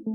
This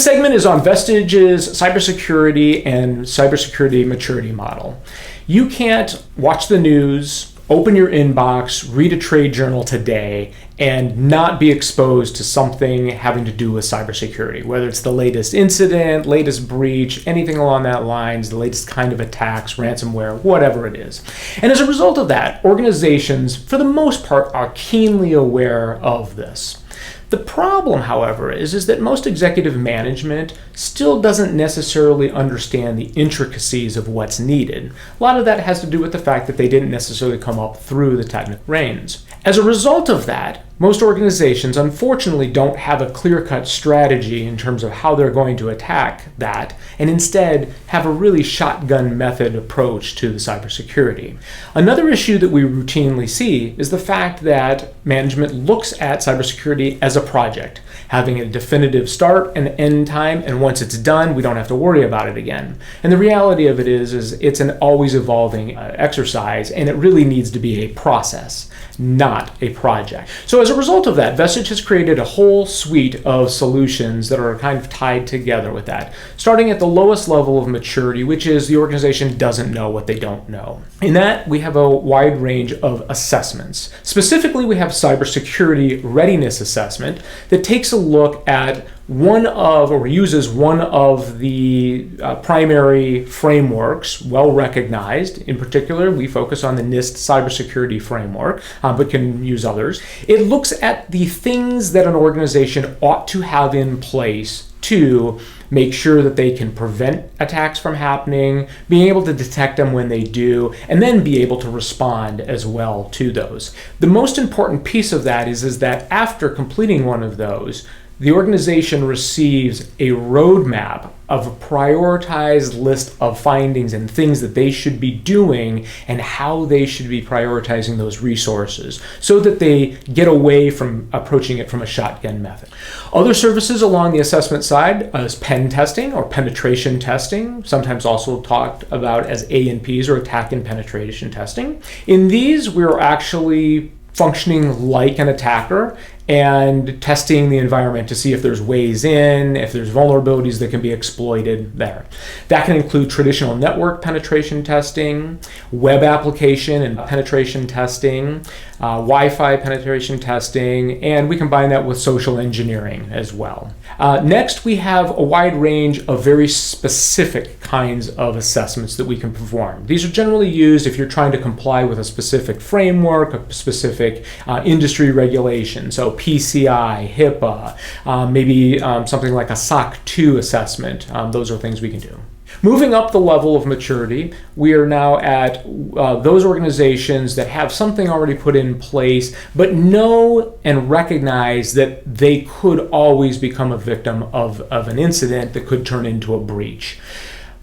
segment is on Vestige's cybersecurity and cybersecurity maturity model. You can't watch the news, open your inbox, read a trade journal today, and not be exposed to something having to do with cybersecurity, whether it's the latest incident, latest breach, anything along that lines, the latest kind of attacks, ransomware, whatever it is. And as a result of that, organizations, for the most part, are keenly aware of this. The problem, however, is that most executive management still doesn't necessarily understand the intricacies of what's needed. A lot of that has to do with the fact that they didn't necessarily come up through the technical reins. As a result of that, most organizations unfortunately don't have a clear-cut strategy in terms of how they're going to attack that, and instead have a really shotgun method approach to the cybersecurity. Another issue that we routinely see is the fact that management looks at cybersecurity as a project, having a definitive start and end time, and once it's done, we don't have to worry about it again. And the reality of it is it's an always evolving exercise, and it really needs to be a process, not a project. So as a result of that, Vestige has created a whole suite of solutions that are kind of tied together with that, starting at the lowest level of maturity, which is the organization doesn't know what they don't know. In that, we have a wide range of assessments. Specifically, we have cybersecurity readiness assessment that takes a look at uses one of the primary frameworks, well recognized. In particular, we focus on the NIST cybersecurity framework, but can use others. It looks at the things that an organization ought to have in place to make sure that they can prevent attacks from happening, being able to detect them when they do, and then be able to respond as well to those. The most important piece of that is that after completing one of those, the organization receives a roadmap of a prioritized list of findings and things that they should be doing and how they should be prioritizing those resources so that they get away from approaching it from a shotgun method. Other services along the assessment side is pen testing or penetration testing, sometimes also talked about as A&Ps or attack and penetration testing. In these, we're actually functioning like an attacker and testing the environment to see if there's ways in, if there's vulnerabilities that can be exploited there. That can include traditional network penetration testing, web application and penetration testing, Wi-Fi penetration testing, and we combine that with social engineering as well. Next, we have a wide range of very specific kinds of assessments that we can perform. These are generally used if you're trying to comply with a specific framework, a specific industry regulation. So PCI, HIPAA, maybe something like a SOC 2 assessment. Those are things we can do. Moving up the level of maturity, we are now at those organizations that have something already put in place, but know and recognize that they could always become a victim of an incident that could turn into a breach.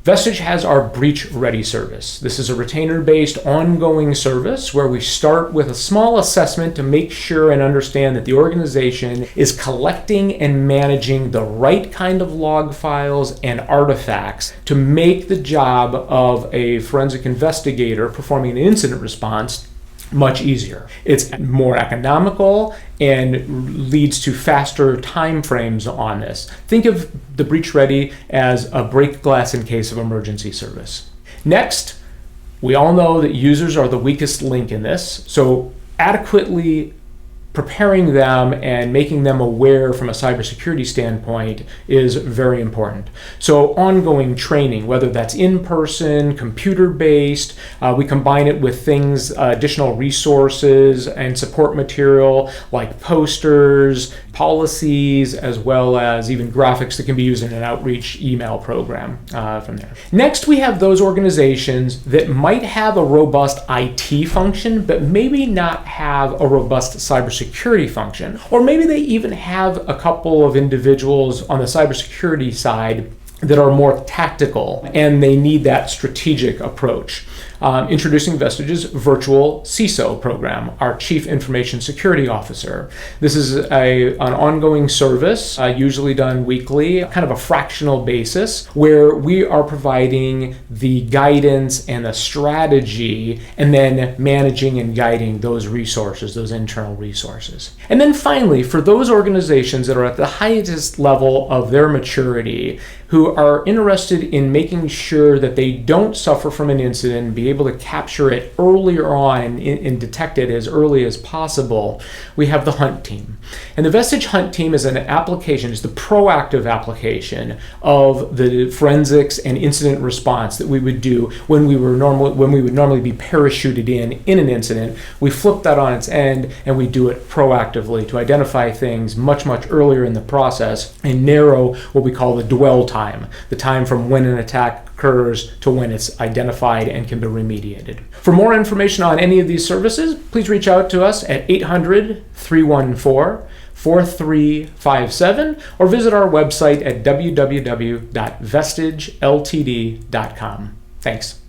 Vestige has our Breach Ready service. This is a retainer-based ongoing service where we start with a small assessment to make sure and understand that the organization is collecting and managing the right kind of log files and artifacts to make the job of a forensic investigator performing an incident response much easier. It's more economical and leads to faster time frames on this. Think of the Breach Ready as a break glass in case of emergency service. Next, we all know that users are the weakest link in this, so adequately preparing them and making them aware from a cybersecurity standpoint is very important. So ongoing training, whether that's in-person, computer-based, we combine it with things, additional resources and support material like posters, policies, as well as even graphics that can be used in an outreach email program from there. Next, we have those organizations that might have a robust IT function, but maybe not have a robust cybersecurity function, or maybe they even have a couple of individuals on the cybersecurity side that are more tactical and they need that strategic approach. introducing Vestige's virtual CISO program, our Chief Information Security Officer. This is an ongoing service, usually done weekly, kind of a fractional basis, where we are providing the guidance and the strategy, and then managing and guiding those resources, those internal resources. And then finally, for those organizations that are at the highest level of their maturity, who are interested in making sure that they don't suffer from an incident and be able to capture it earlier on and detect it as early as possible, we have the Hunt team. And the Vestige Hunt team is an application, it's the proactive application of the forensics and incident response that we would do when we would normally be parachuted in an incident. We flip that on its end and we do it proactively to identify things much earlier in the process and narrow what we call the dwell time, the time from when an attack occurs to when it's identified and can be remediated. For more information on any of these services, please reach out to us at 800-314-4357 or visit our website at www.vestigeltd.com. Thanks.